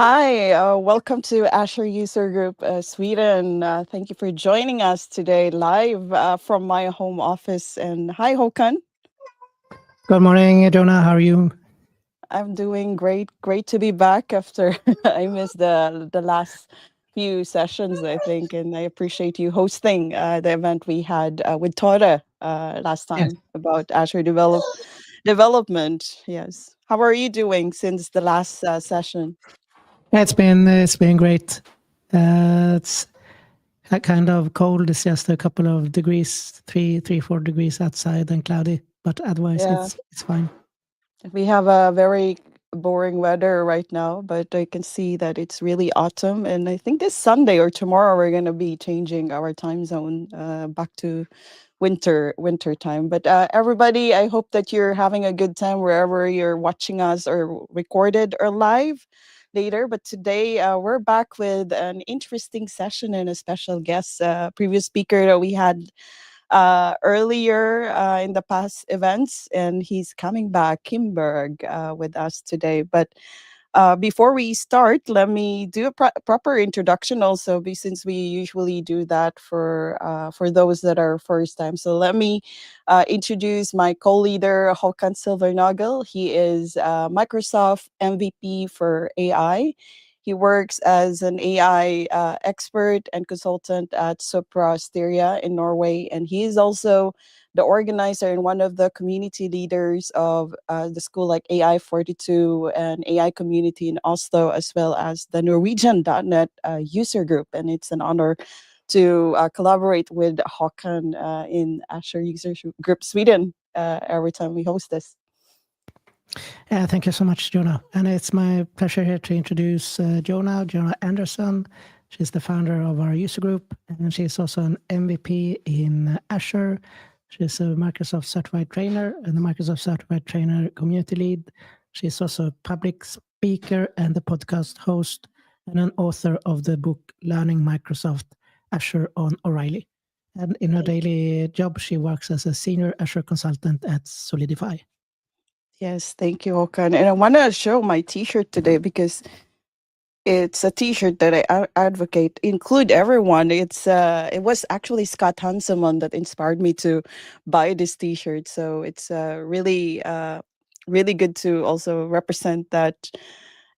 Hi, welcome to Azure User Group Sweden. Thank you for joining us today live from my home office. And hi, Håkan. Good morning, Jonah. How are you? I'm doing great. Great to be back after I missed the last few sessions, I think. And I appreciate you hosting the event we had with Tore last Yes. time about Azure development. Yes. How are you doing since the last session? Yeah, it's been great. It's kind of cold. It's just a couple of degrees, 4 degrees outside and cloudy, but otherwise Yeah. it's fine. We have a very boring weather right now, but I can see that it's really autumn. And I think this Sunday or tomorrow we're going to be changing our time zone back to winter time. But everybody, I hope that you're having a good time wherever you're watching us or recorded or live later. But today we're back with an interesting session and a special guest. Previous speaker that we had earlier in the past events, and he's coming back, Kimberg, with us today. But before we start, let me do a proper introduction also, since we usually do that for those that are first time. So let me introduce my co-leader, Håkan Silvernagel. He is Microsoft MVP for AI. He works as an AI expert and consultant at Sopra Steria in Norway, and he is also the organizer and one of the community leaders of the school like AI 42 and AI community in Oslo, as well as the Norwegian.net user group. And it's an honor to collaborate with Håkan in Azure User Group Sweden every time we host this. Thank you so much, Jonah. And it's my pleasure here to introduce Jonah Anderson. She's the founder of our user group, and she's also an MVP in Azure. She's a Microsoft certified trainer and the Microsoft certified trainer community lead. She's also a public speaker and a podcast host and an author of the book Learning Microsoft Azure on O'Reilly. And in her daily job, she works as a senior Azure consultant at Solidify. Yes, thank you, Håkan. And I want to show my T-shirt today because it's a T-shirt that I advocate include everyone. It was actually Scott Hanselman that inspired me to buy this T-shirt. So it's really good to also represent that,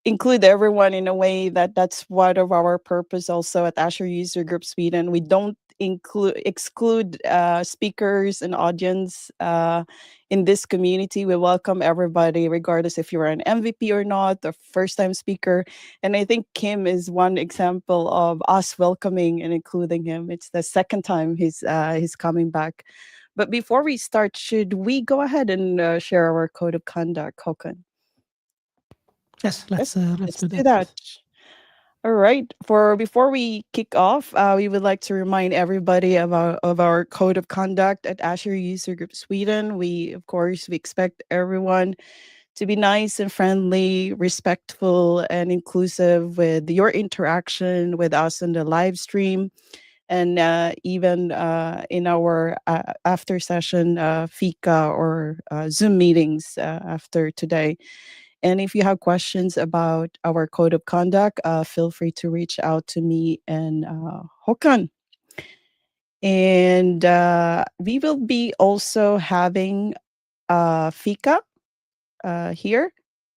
include everyone in a way that's part of our purpose. Also at Azure User Group Sweden, we don't exclude speakers and audience in this community. We welcome everybody, regardless if you're an MVP or not, a first-time speaker. And I think Kim is one example of us welcoming and including him. It's the second time he's coming back. But before we start, should we go ahead and share our code of conduct, Håkan? Yes, let's do Do that. that. All right. Before we kick off, we would like to remind everybody of our code of conduct at Azure User Group Sweden. We expect everyone to be nice and friendly, respectful, and inclusive with your interaction with us in the live stream, and even in our after session fika or Zoom meetings after today. And if you have questions about our code of conduct, feel free to reach out to me and Håkan. And we will be also having fika here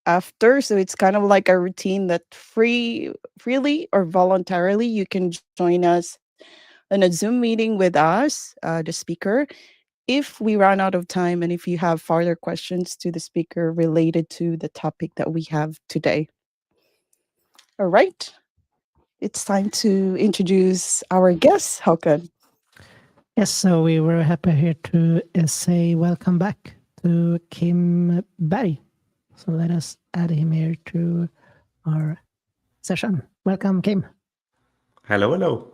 after. So it's kind of like a routine that freely or voluntarily, you can join us in a Zoom meeting with us, the speaker, if we run out of time and if you have further questions to the speaker related to the topic that we have today. All right. It's time to introduce our guest, Håkan. Yes, so we were happy here to say welcome back to Kim Berg. So let us add him here to our session. Welcome, Kim. Hello.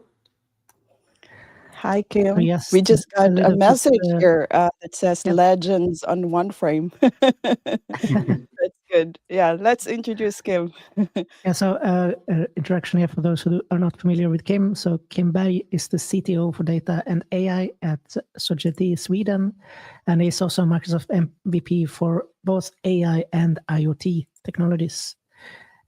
Hi, Kim. Yes, We just got a little bit, message here that says yeah. legends on one frame. That's good. Yeah, let's introduce Kim. Yeah, so introduction here for those who are not familiar with Kim. So Kim Berg is the CTO for data and AI at Society Sweden, and he's also a Microsoft MVP for both AI and IoT technologies.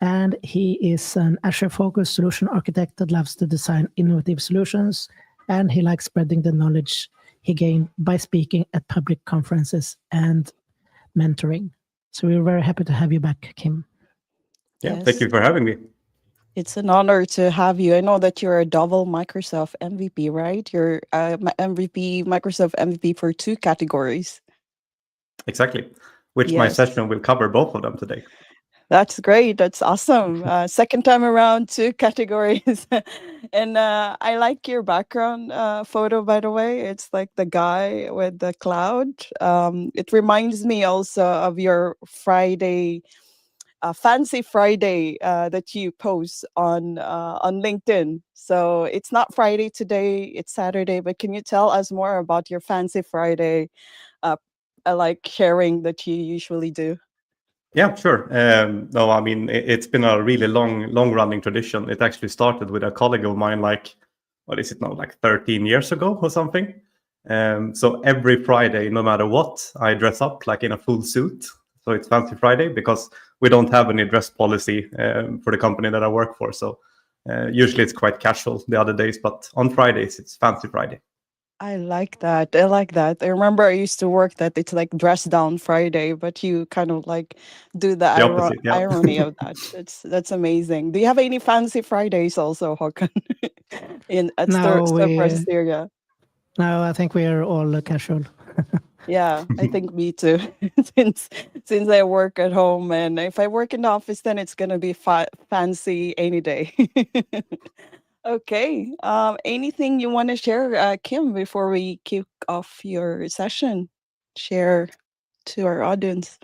And he is an Azure-focused solution architect that loves to design innovative solutions, and he likes spreading the knowledge he gained by speaking at public conferences and mentoring. So we're very happy to have you back, Kim. Yeah, Yes. thank you for having me. It's an honor to have you. I know that you're a double Microsoft MVP, right? You're MVP, Microsoft MVP for 2 categories. Exactly. Which my Yes. session will cover both of them today. That's great. That's awesome. Second time around, 2 categories. And I like your background photo, by the way. It's like the guy with the cloud. It reminds me also of your Friday, Fancy Friday that you post on LinkedIn. So it's not Friday today, it's Saturday. But can you tell us more about your Fancy Friday? I like sharing that you usually do. Yeah, sure. No, I mean, it's been a really long-running tradition. It actually started with a colleague of mine, like, what is it now, like 13 years ago or something. So every Friday, no matter what, I dress up like in a full suit. So it's Fancy Friday because we don't have any dress policy for the company that I work for. So usually it's quite casual the other days, but on Fridays, it's Fancy Friday. I like that. I like that. I remember I used to work that it's like dress down Friday, but you kind of like do the The opposite, yeah. irony of that. That's amazing. Do you have any fancy Fridays also, Håkan? At No, Storpress area? No, I think we are all casual. Yeah, I think me too. since I work at home, and if I work in the office, then it's gonna be fancy any day. Okay. Anything you want to share, Kim, before we kick off your session? Share to our audience.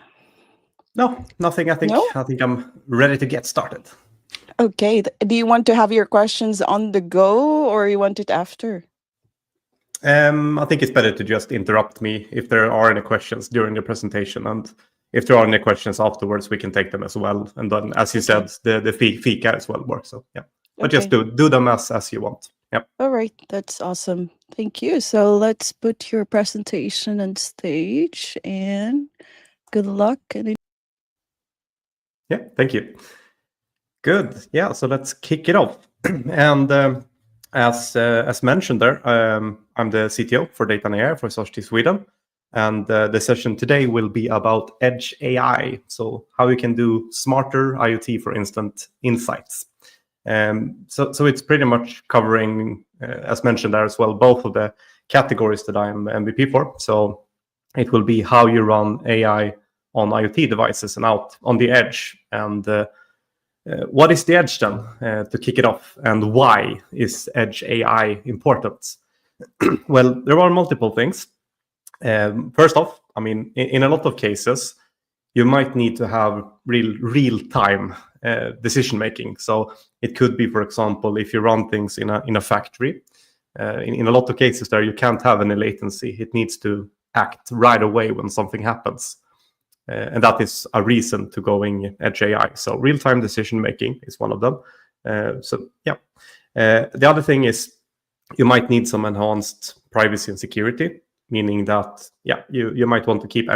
No, nothing. I think No? I'm ready to get started. Okay. Do you want to have your questions on the go, or you want it after? I think it's better to just interrupt me if there are any questions during the presentation, and if there are any questions afterwards, we can take them as well. And then, as you said, the fika as well works. So yeah, but just do them as you want. Yeah. All right, that's awesome. Thank you. So let's put your presentation on stage, and good luck. And Yeah, thank you. Good. Yeah, so let's kick it off. And as mentioned there, I'm the CTO for Data and AI for Society Sweden. And the session today will be about Edge AI, so how you can do smarter IoT for instant insights. So it's pretty much covering, as mentioned there as well, both of the categories that I'm MVP for. So it will be how you run AI on IoT devices and out on the edge. And what is the edge then, to kick it off, and why is Edge AI important? Well, there are multiple things. First off, I mean, in a lot of cases, you might need to have real-time decision making. So it could be, for example, if you run things in a factory. In a lot of cases, there you can't have any latency. It needs to act right away when something happens. And that is a reason to going Edge AI. So real-time decision making is one of them. So yeah, the other thing is you might need some enhanced privacy and security, meaning that you might want to keep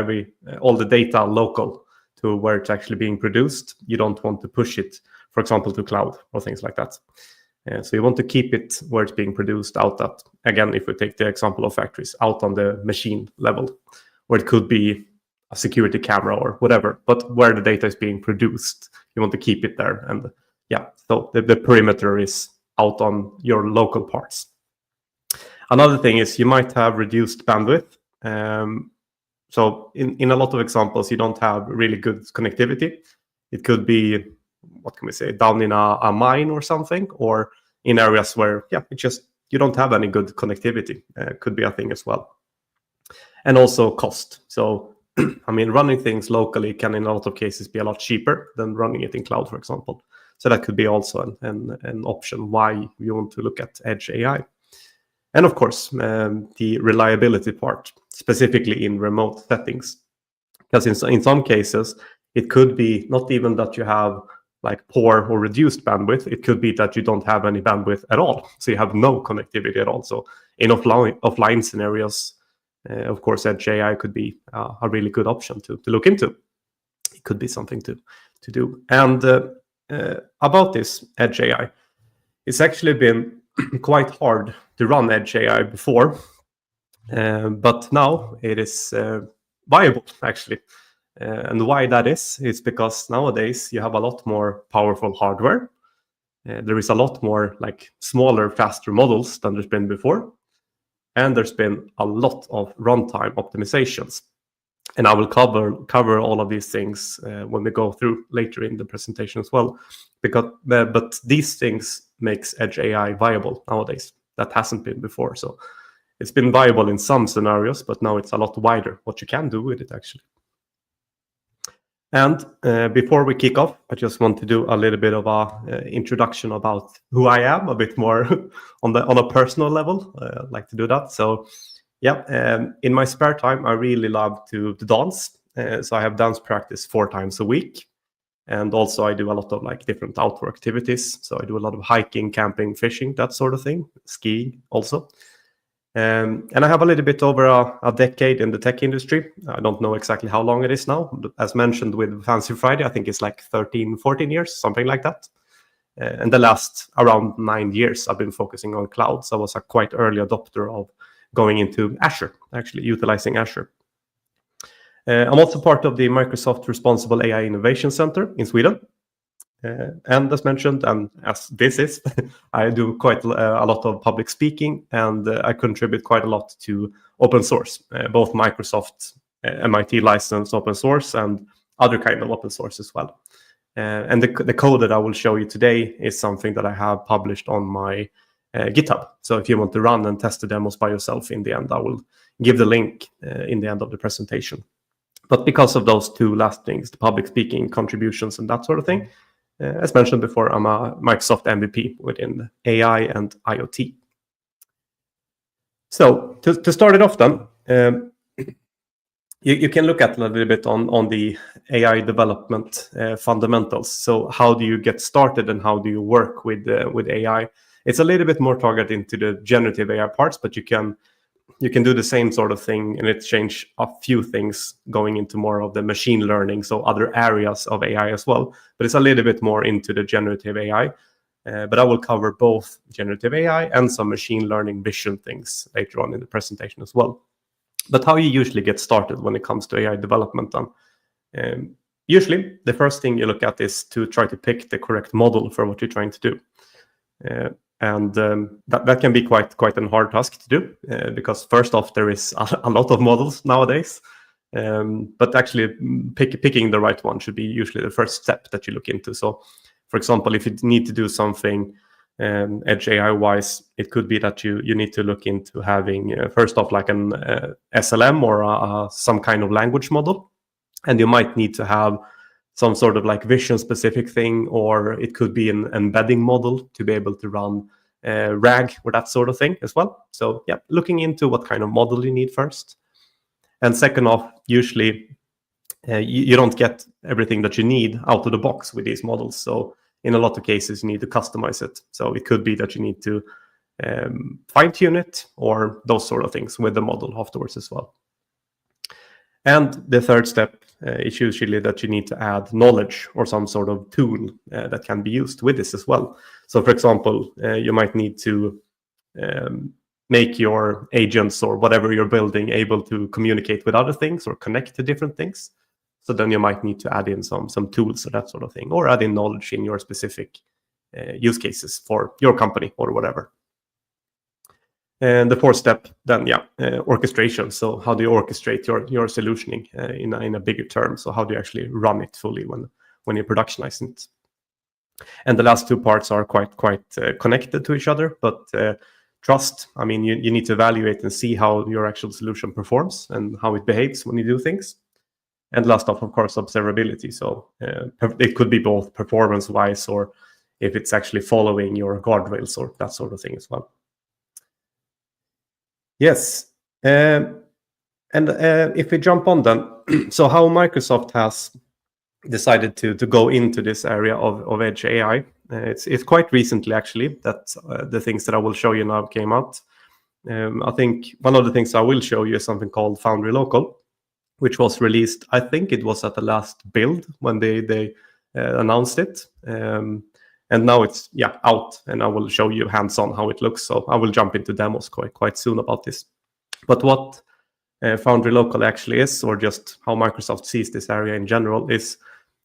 all the data local to where it's actually being produced. You don't want to push it, for example, to cloud or things like that. So you want to keep it where it's being produced out at, again, if we take the example of factories, out on the machine level, where it could be a security camera or whatever, but where the data is being produced, you want to keep it there. And yeah, so the perimeter is out on your local parts. Another thing is you might have reduced bandwidth. So in a lot of examples, you don't have really good connectivity. It could be, what can we say, down in a mine or something, or in areas where, you don't have any good connectivity. Could be a thing as well. And also cost. So I mean, running things locally can, in a lot of cases, be a lot cheaper than running it in cloud, for example. So that could be also an option why you want to look at Edge AI. And of course, the reliability part, specifically in remote settings. Because in some cases, it could be not even that you have like poor or reduced bandwidth. It could be that you don't have any bandwidth at all. So you have no connectivity at all. So in offline scenarios, of course, Edge AI could be a really good option to look into. It could be something to do. And about this edge AI, it's actually been quite hard to run edge AI before, but now it is viable actually. And why that is because nowadays you have a lot more powerful hardware. There is a lot more like smaller, faster models than there's been before. And there's been a lot of runtime optimizations. And I will cover all of these things when we go through later in the presentation as well. But these things makes edge AI viable nowadays. That hasn't been before. So it's been viable in some scenarios, but now it's a lot wider what you can do with it actually. And before we kick off, I just want to do a little bit of a introduction about who I am, a bit more on a personal level. I'd like to do that. So, yeah, in my spare time, I really love to dance. So I have dance practice 4 times a week, and also I do a lot of like different outdoor activities. So I do a lot of hiking, camping, fishing, that sort of thing, skiing also. And I have a little bit over a decade in the tech industry. I don't know exactly how long it is now. But as mentioned with Fancy Friday, I think it's like 13, 14 years, something like that. And the last around 9 years, I've been focusing on clouds. I was a quite early adopter of going into Azure, actually utilizing Azure. I'm also part of the Microsoft Responsible AI Innovation Center in Sweden. And as mentioned, and as this is, I do quite a lot of public speaking, and I contribute quite a lot to open source, both Microsoft MIT licensed open source and other kind of open source as well. And the code that I will show you today is something that I have published on my GitHub. So if you want to run and test the demos by yourself in the end, I will give the link in the end of the presentation. But because of those 2 last things, the public speaking contributions and that sort of thing, as mentioned before, I'm a Microsoft MVP within AI and IoT. So to start it off then, you can look at a little bit on the AI development fundamentals. So how do you get started and how do you work with AI? It's a little bit more targeted into the generative AI parts, but you can do the same sort of thing and it change a few things going into more of the machine learning, so other areas of AI as well. But it's a little bit more into the generative AI. But I will cover both generative AI and some machine learning vision things later on in the presentation as well. But how you usually get started when it comes to AI development then? Usually, the first thing you look at is to try to pick the correct model for what you're trying to do. And that can be quite a hard task to do because first off, there is a lot of models nowadays. But actually picking the right one should be usually the first step that you look into. So, for example, if you need to do something edge AI wise, it could be that you need to look into having first off like an SLM or some kind of language model, and you might need to have some sort of like vision specific thing, or it could be an embedding model to be able to run RAG or that sort of thing as well. So yeah, looking into what kind of model you need first. And second off, usually you don't get everything that you need out of the box with these models. So in a lot of cases, you need to customize it. So it could be that you need to fine-tune it or those sort of things with the model afterwards as well. And the third step is usually that you need to add knowledge or some sort of tool that can be used with this as well. So for example, you might need to make your agents or whatever you're building able to communicate with other things or connect to different things. So then you might need to add in some tools or that sort of thing, or add in knowledge in your specific use cases for your company or whatever. And the fourth step, then, orchestration. So how do you orchestrate your solutioning in a bigger term? So how do you actually run it fully when you productionize it? And the last 2 parts are quite connected to each other, but trust. I mean, you need to evaluate and see how your actual solution performs and how it behaves when you do things. And last off, of course, observability. So it could be both performance-wise or if it's actually following your guardrails or that sort of thing as well. Yes. And if we jump on then, so how Microsoft has decided to go into this area of edge AI. It's quite recently, actually, that the things that I will show you now came out. I think one of the things I will show you is something called Foundry Local, which was released, I think it was at the last build when they announced it. And now it's out, and I will show you hands-on how it looks. So I will jump into demos quite soon about this. But what Foundry Local actually is, or just how Microsoft sees this area in general, is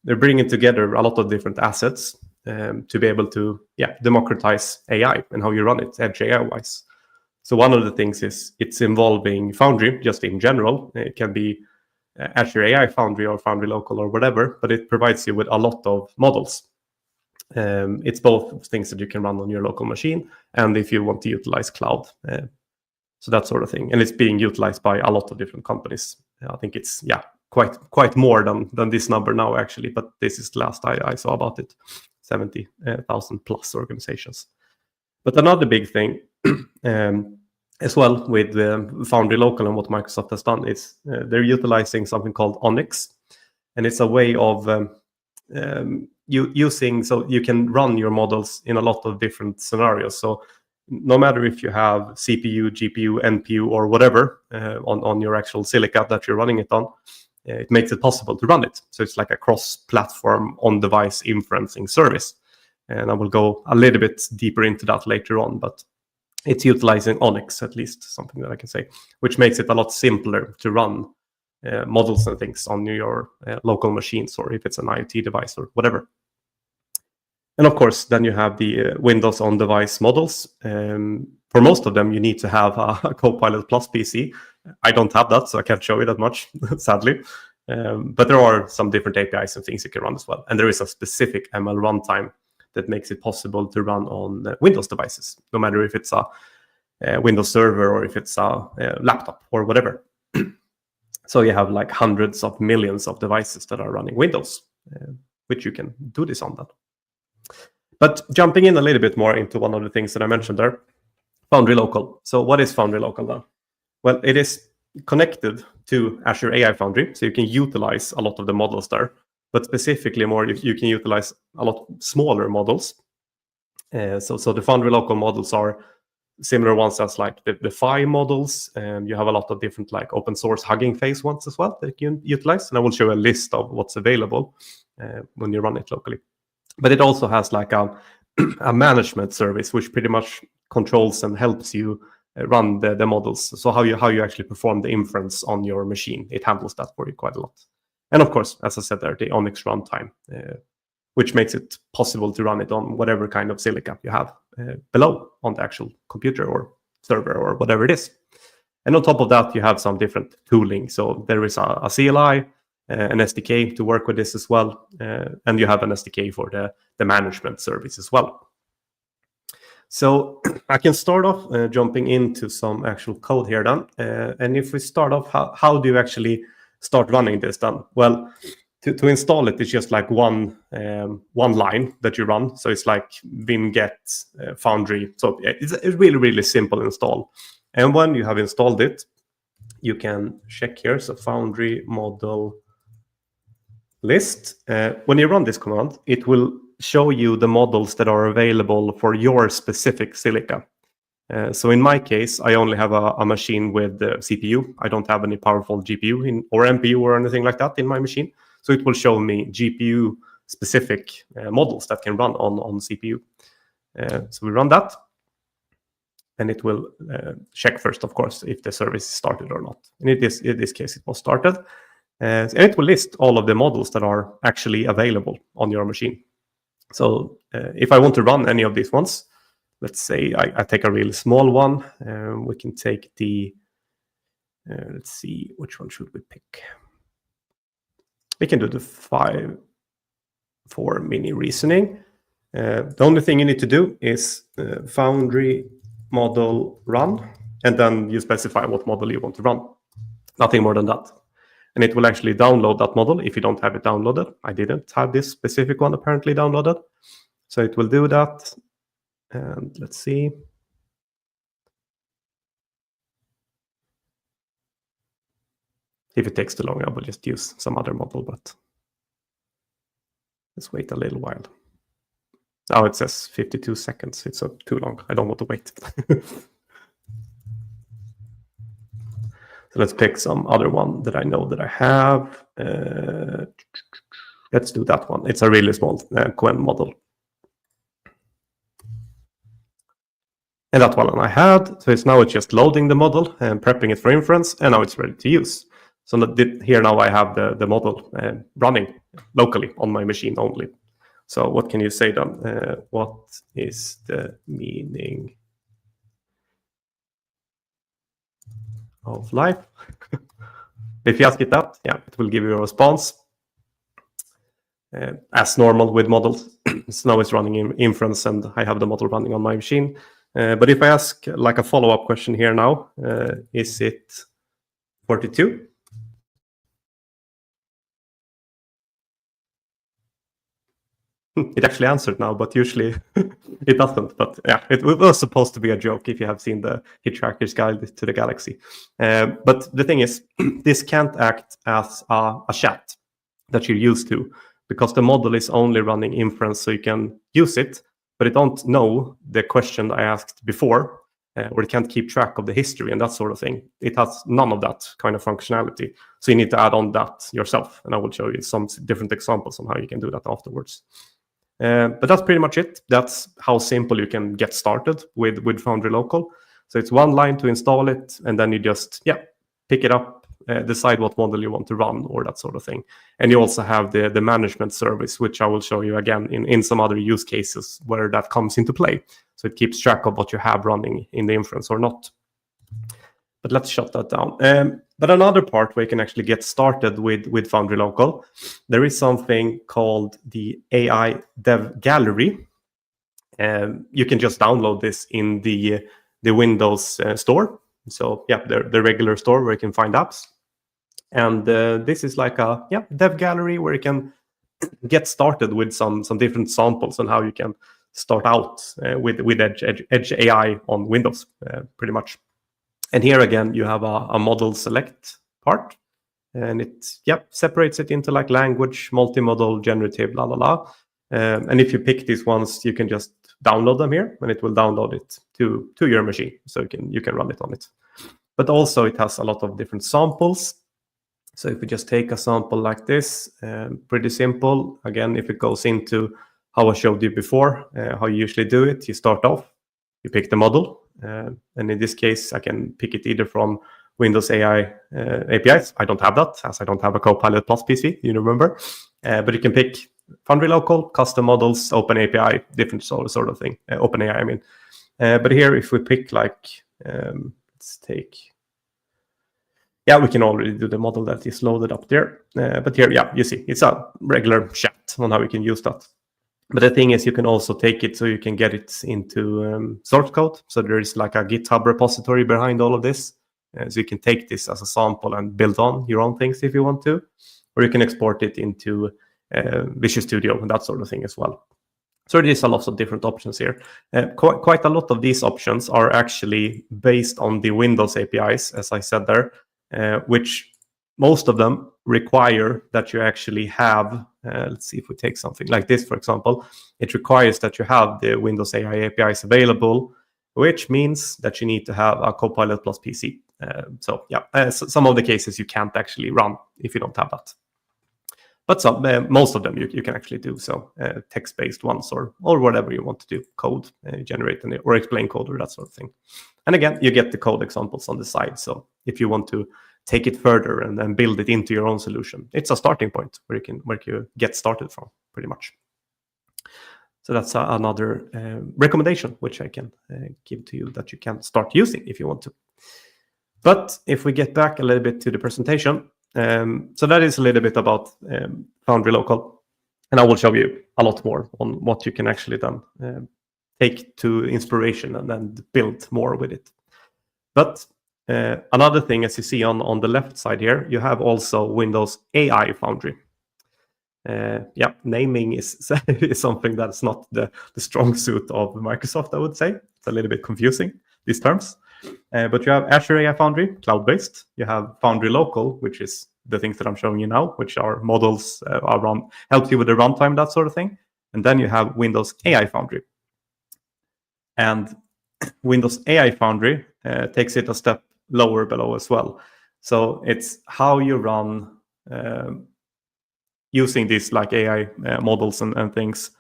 they're bringing together a lot of different assets to be able to democratize AI and how you run it, edge AI-wise. So one of the things is it's involving Foundry just in general. It can be Azure AI Foundry or Foundry Local or whatever, but it provides you with a lot of models. It's both things that you can run on your local machine and if you want to utilize cloud. So that sort of thing. And it's being utilized by a lot of different companies. I think it's quite more than this number now, actually, but this is the last I saw about it, 70,000 plus organizations. But another big thing as well with Foundry Local and what Microsoft has done is they're utilizing something called Onyx. And it's a way of using, so you can run your models in a lot of different scenarios. So no matter if you have CPU, GPU, NPU, or whatever on your actual Silica that you're running it on, it makes it possible to run it. So it's like a cross-platform on-device inferencing service. And I will go a little bit deeper into that later on, but it's utilizing Onyx, at least, something that I can say, which makes it a lot simpler to run models and things on your local machines, or if it's an IoT device or whatever. And of course, then you have the Windows on-device models. For most of them, you need to have a Copilot Plus PC. I don't have that, so I can't show you that much, sadly. But there are some different APIs and things you can run as well. And there is a specific ML runtime that makes it possible to run on Windows devices, no matter if it's a Windows server or if it's a laptop or whatever. So you have like hundreds of millions of devices that are running Windows, which you can do this on then. But jumping in a little bit more into one of the things that I mentioned there, Foundry Local. So what is Foundry Local then? Well, it is connected to Azure AI Foundry, so you can utilize a lot of the models there. But specifically more, you can utilize a lot smaller models. So the Foundry Local models are similar ones as like the Phi models. You have a lot of different like open source Hugging Face ones as well that you can utilize. And I will show a list of what's available when you run it locally. But it also has like a management service, which pretty much controls and helps you run the models. So how you actually perform the inference on your machine, it handles that for you quite a lot. And of course, as I said there, the Onyx runtime, which makes it possible to run it on whatever kind of Silica you have below on the actual computer or server or whatever it is. And on top of that, you have some different tooling. So there is a CLI, an SDK to work with this as well. And you have an SDK for the management service as well. So I can start off jumping into some actual code here then. And if we start off, how do you actually start running this then? Well, to install it, it's just like one line that you run. So it's like vim get foundry. So it's a really, really simple install. And when you have installed it, you can check here. So foundry model list. When you run this command, it will show you the models that are available for your specific Silica. So in my case, I only have a machine with the CPU. I don't have any powerful GPU or NPU or anything like that in my machine. So it will show me GPU-specific models that can run on CPU. So we run that. And it will check first, of course, if the service is started or not. And in this case, it was started. And it will list all of the models that are actually available on your machine. So if I want to run any of these ones, let's say I take a really small one. We can take the, let's see, which one should we pick? We can do the 5 for mini reasoning. The only thing you need to do is Foundry model run, and then you specify what model you want to run. Nothing more than that. And it will actually download that model if you don't have it downloaded. I didn't have this specific one apparently downloaded. So it will do that. And let's see. If it takes too long, I will just use some other model, but let's wait a little while. Now it says 52 seconds. It's too long. I don't want to wait. So let's pick some other one that I know that I have. Let's do that one. It's a really small Quen model. And that one I had. So it's just loading the model and prepping it for inference, and now it's ready to use. So here now I have the model running locally on my machine only. So what can you say then? What is the meaning of life? If you ask it that, yeah, it will give you a response. As normal with models. So now it's running in inference and I have the model running on my machine. But if I ask like a follow-up question here now, is it 42? It actually answered now, but usually it doesn't. But yeah, it was supposed to be a joke if you have seen the Hitchhiker's Guide to the Galaxy. But the thing is, this can't act as a chat that you're used to, because the model is only running inference, so you can use it, but it don't know the question I asked before, or it can't keep track of the history and that sort of thing. It has none of that kind of functionality. So you need to add on that yourself, and I will show you some different examples on how you can do that afterwards. But that's pretty much it. That's how simple you can get started with Foundry Local. So it's one line to install it, and then you just pick it up, decide what model you want to run or that sort of thing. And you also have the management service, which I will show you again in some other use cases where that comes into play. So it keeps track of what you have running in the inference or not. But let's shut that down. But another part where you can actually get started with Foundry Local, there is something called the AI Dev Gallery. You can just download this in the Windows store. So yeah, the regular store where you can find apps. And this is like a dev gallery where you can get started with some different samples on how you can start out with Edge AI on Windows, pretty much. And here again, you have a model select part, and it separates it into like language, multimodal, generative, la la la. And if you pick these ones, you can just download them here, and it will download it to your machine, so you can run it on it. But also it has a lot of different samples. So if we just take a sample like this, pretty simple. Again, if it goes into how I showed you before, how you usually do it, you start off, you pick the model. And in this case, I can pick it either from Windows AI APIs. I don't have that, as I don't have a Copilot Plus PC, you remember. But you can pick Foundry Local, custom models, Open API, different sort of thing. Open AI, I mean. But here, if we pick like, let's take... Yeah, we can already do the model that is loaded up there. But here, you see, it's a regular chat on how we can use that. But the thing is, you can also take it so you can get it into source code. So there is like a GitHub repository behind all of this. So you can take this as a sample and build on your own things if you want to. Or you can export it into Visual Studio and that sort of thing as well. So there is a lot of different options here. Quite a lot of these options are actually based on the Windows APIs, as I said there, which most of them require that you actually have, let's see if we take something like this, for example, it requires that you have the Windows AI APIs available, which means that you need to have a Copilot Plus PC. So some of the cases you can't actually run if you don't have that. But most of them you can actually do, so text-based ones or whatever you want to do, code, generate or explain code or that sort of thing. And again, you get the code examples on the side, so if you want to take it further and then build it into your own solution, it's a starting point where you get started from, pretty much. So that's another recommendation which I can give to you that you can start using if you want to. But if we get back a little bit to the presentation, so that is a little bit about Foundry Local, and I will show you a lot more on what you can actually then take to inspiration and then build more with it. But another thing, as you see on the left side here, you have also Windows AI Foundry. Naming is something that's not the strong suit of Microsoft, I would say. It's a little bit confusing, these terms. But you have Azure AI Foundry, cloud-based. You have Foundry Local, which is the things that I'm showing you now, which are models, help you with the runtime, that sort of thing. And then you have Windows AI Foundry. And Windows AI Foundry takes it a step lower below as well. So it's how you run using these like AI models and things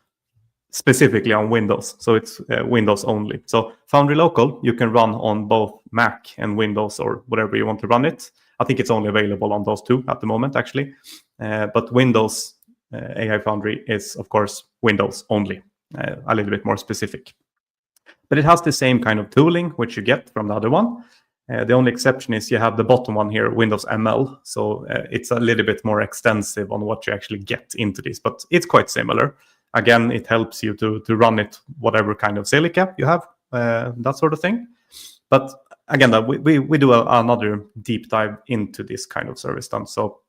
specifically on Windows. So it's Windows only. So Foundry Local, you can run on both Mac and Windows or whatever you want to run it. I think it's only available on those two at the moment, actually. But Windows AI Foundry is, of course, Windows only, a little bit more specific. But it has the same kind of tooling, which you get from the other one. The only exception is you have the bottom one here, Windows ML. So it's a little bit more extensive on what you actually get into this, but it's quite similar. Again, it helps you to run it, whatever kind of silica you have, that sort of thing. But again, we do another deep dive into this kind of service then. So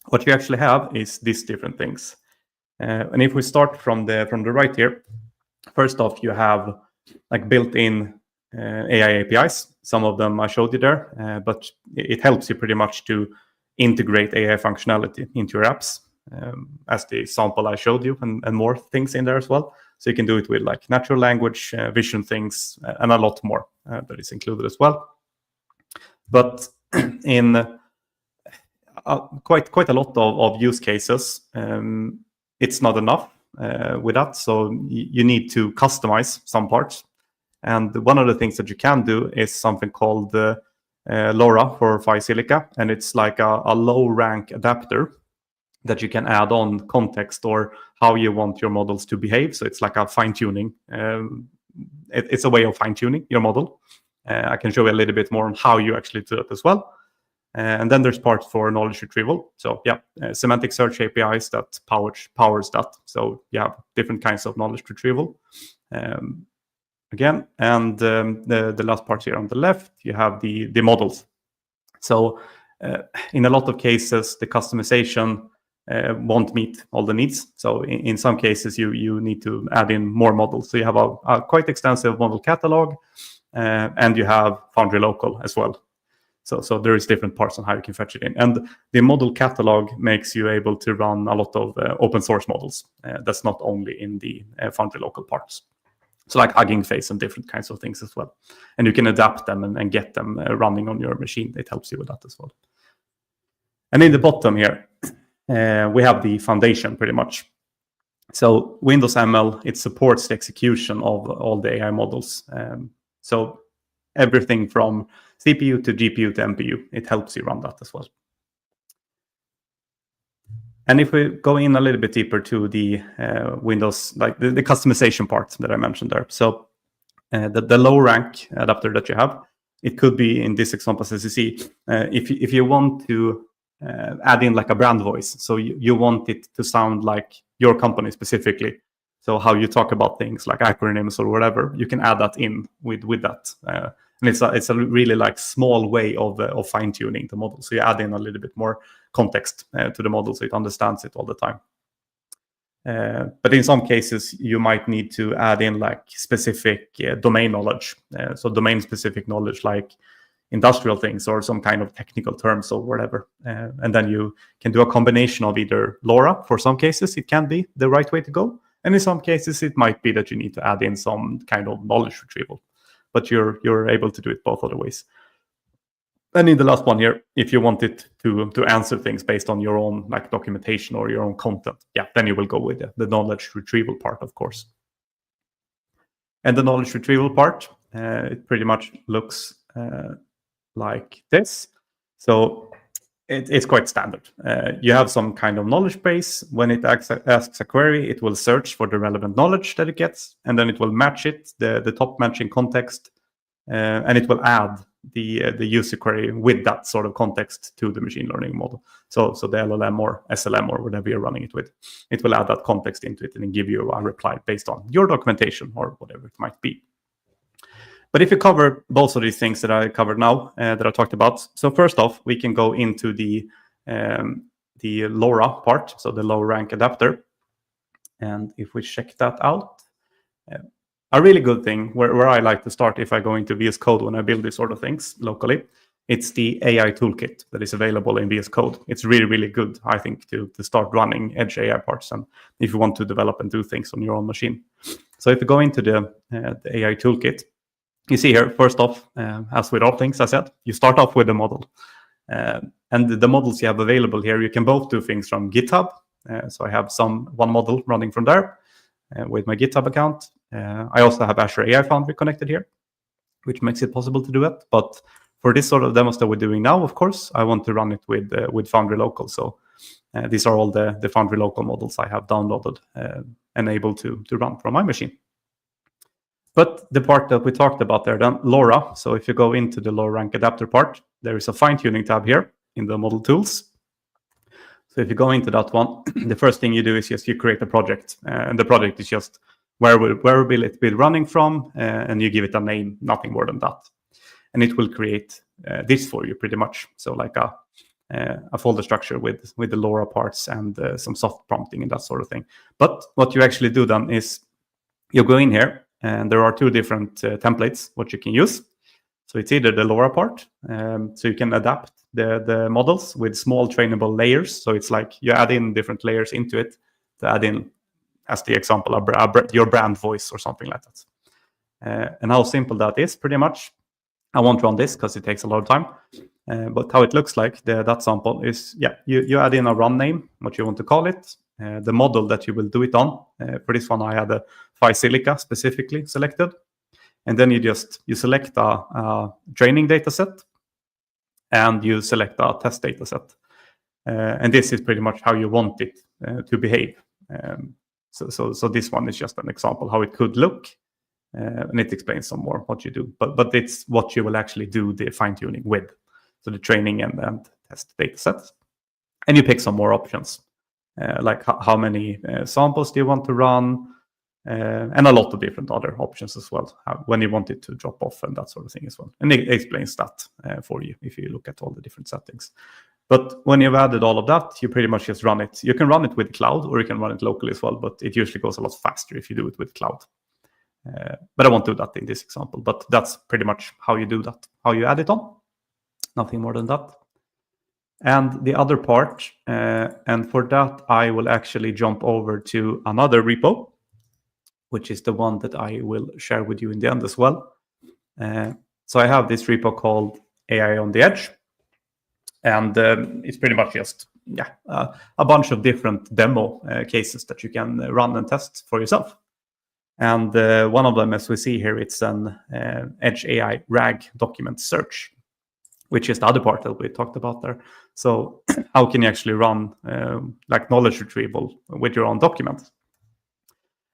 what you actually have is these different things. And if we start from the right here, first off, you have like built-in AI APIs. Some of them I showed you there, but it helps you pretty much to integrate AI functionality into your apps, as the example I showed you, and more things in there as well. So you can do it with like natural language, vision things, and a lot more that is included as well. But in quite a lot of use cases, it's not enough with that. So you need to customize some parts. And one of the things that you can do is something called LoRa for PhiSilica, and it's like a low rank adapter that you can add on context or how you want your models to behave. So it's like a fine-tuning. It's a way of fine-tuning your model. I can show you a little bit more on how you actually do it as well. And then there's parts for knowledge retrieval. So yeah, semantic search APIs that powers that. So you have different kinds of knowledge retrieval. Again, and the last part here on the left, you have the models. So in a lot of cases, the customization won't meet all the needs. So in some cases, you need to add in more models. So you have a quite extensive model catalog, and you have Foundry Local as well. So there is different parts on how you can fetch it in. And the model catalog makes you able to run a lot of open source models. That's not only in the Foundry Local parts. So like Hugging Face and different kinds of things as well. And you can adapt them and get them running on your machine. It helps you with that as well. And in the bottom here, we have the foundation pretty much. So Windows ML, it supports the execution of all the AI models. So everything from CPU to GPU to NPU, it helps you run that as well. And if we go in a little bit deeper to the Windows, like the customization part that I mentioned there. So the low rank adapter that you have, it could be in this example, as you see, if you want to add in like a brand voice. So you want it to sound like your company specifically. So how you talk about things like acronyms or whatever, you can add that in with that. And it's a really like small way of fine tuning the model. So you add in a little bit more context to the model so it understands it all the time. But in some cases, you might need to add in like specific domain knowledge. So domain specific knowledge like industrial things or some kind of technical terms or whatever. And then you can do a combination of either LoRa. For some cases, it can be the right way to go. And in some cases, it might be that you need to add in some kind of knowledge retrieval. But you're able to do it both other ways. And in the last one here, if you want it to answer things based on your own like documentation or your own content, yeah, then you will go with the knowledge retrieval part, of course. And the knowledge retrieval part, it pretty much looks like this. So it's quite standard. You have some kind of knowledge base. When it asks a query, it will search for the relevant knowledge that it gets, and then it will match it, the top matching context, and it will add the user query with that sort of context to the machine learning model. So the LLM or SLM or whatever you're running it with, it will add that context into it and then give you a reply based on your documentation or whatever it might be. But if you cover both of these things that I covered now, that I talked about, so first off, we can go into the LoRa part, so the low rank adapter. And if we check that out, a really good thing where I like to start if I go into VS Code when I build these sort of things locally, it's the AI toolkit that is available in VS Code. It's really, really good, I think, to start running edge AI parts and if you want to develop and do things on your own machine. So if you go into the AI toolkit, you see here, first off, as with all things I said, you start off with a model. And the models you have available here, you can both do things from GitHub, So I have one model running from there with my GitHub account. I also have Azure AI Foundry connected here, which makes it possible to do it. But for this sort of demos that we're doing now, of course, I want to run it with Foundry Local. So these are all the Foundry Local models I have downloaded and able to run from my machine. But the part that we talked about there, then LoRa. So if you go into the low rank adapter part, there is a fine-tuning tab here in the model tools. So if you go into that one, the first thing you do is just you create a project. And the project is just where will it be running from? And you give it a name, nothing more than that. And it will create this for you pretty much. So like a folder structure with the LoRa parts and some soft prompting and that sort of thing. But what you actually do then is you go in here, and there are two different templates what you can use. So it's either the LoRa part, so you can adapt the models with small trainable layers. So it's like you add in different layers into it to add in, as the example, your brand voice or something like that. And how simple that is, pretty much. I won't run this because it takes a lot of time. But how it looks like, that sample is, you add in a run name, what you want to call it, the model that you will do it on. For this one, I had a Phi Silica specifically selected. And then you select a training data set and you select a test data set. And this is pretty much how you want it to behave. So this one is just an example how it could look. And it explains some more what you do. But it's what you will actually do the fine-tuning with. So the training and test data sets. And you pick some more options. Like how many samples do you want to run? And a lot of different other options as well, when you want it to drop off and that sort of thing as well. And it explains that for you if you look at all the different settings. But when you've added all of that, you pretty much just run it. You can run it with cloud or you can run it locally as well, but it usually goes a lot faster if you do it with cloud. But I won't do that in this example, but that's pretty much how you do that, how you add it on. Nothing more than that. And the other part, and for that, I will actually jump over to another repo, which is the one that I will share with you in the end as well. So I have this repo called AI on the Edge. And it's pretty much just a bunch of different demo cases that you can run and test for yourself. And one of them, as we see here, it's an Edge AI RAG document search, which is the other part that we talked about there. So how can you actually run like knowledge retrieval with your own documents?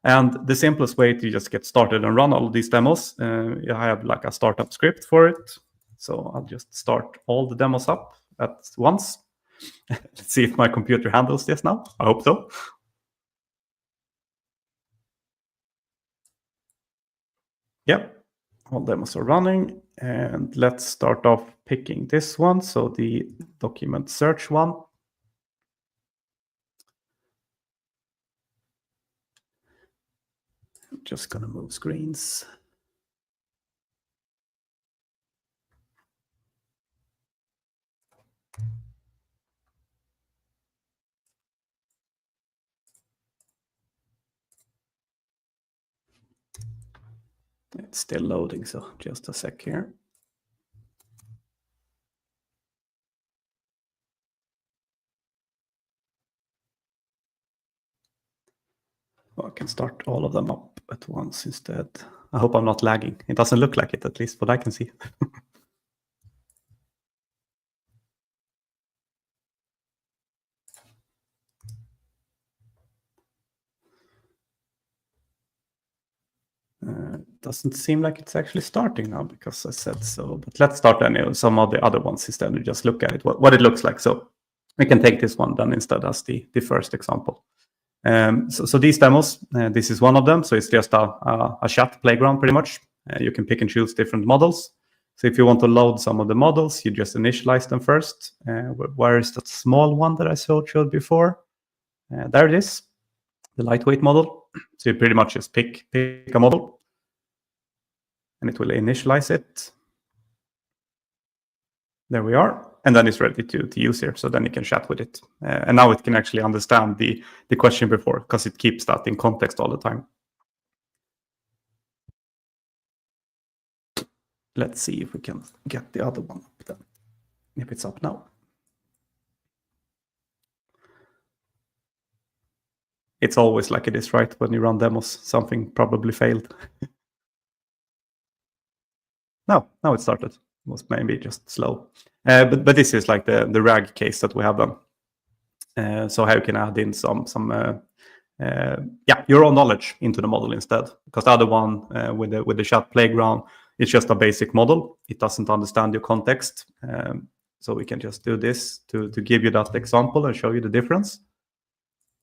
And the simplest way to just get started and run all of these demos, I have like a startup script for it. So I'll just start all the demos up at once. Let's see if my computer handles this now. I hope so. Yep, all demos are running. And let's start off picking this one. So the document search one. I'm just going to move screens. It's still loading, so just a sec here. Well, I can start all of them up at once instead. I hope I'm not lagging. It doesn't look like it, at least what I can see. Doesn't seem like it's actually starting now because I said so. But let's start anyway, some of the other ones instead and just look at it, what it looks like. So we can take this one then instead as the first example. So these demos, this is one of them. So it's just a chat playground pretty much. You can pick and choose different models. So if you want to load some of the models, you just initialize them first. Where is that small one that I showed before? There it is, the lightweight model. So you pretty much just pick a model. And it will initialize it. There we are. And then it's ready to use here. So then you can chat with it. And now it can actually understand the question before because it keeps that in context all the time. Let's see if we can get the other one up then. If it's up now. It's always like it is, right? When you run demos, something probably failed. No, now it started. It was maybe just slow. But this is like the RAG case that we have done. So how you can add in some your own knowledge into the model instead. Because the other one with the chat playground, it's just a basic model. It doesn't understand your context. So we can just do this to give you that example and show you the difference.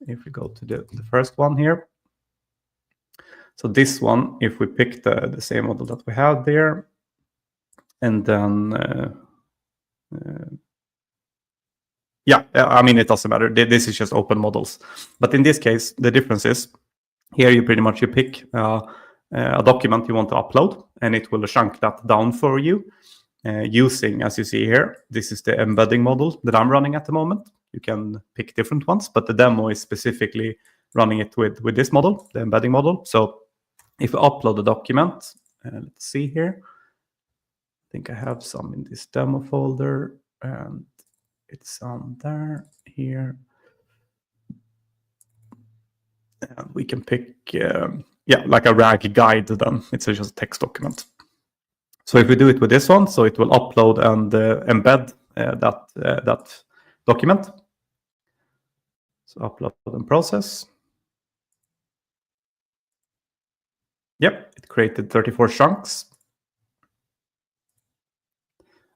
If we go to the first one here. So this one, if we pick the same model that we had there, and then, I mean, it doesn't matter. This is just open models. But in this case, the difference is here you pretty much pick a document you want to upload, and it will chunk that down for you using, as you see here, this is the embedding model that I'm running at the moment. You can pick different ones, but the demo is specifically running it with this model, the embedding model. So if we upload the document, let's see here. I think I have some in this demo folder, and it's on there, here. And we can pick, like a RAG guide then. It's just a text document. So if we do it with this one, so it will upload and embed that document. So upload and process. Yep, it created 34 chunks.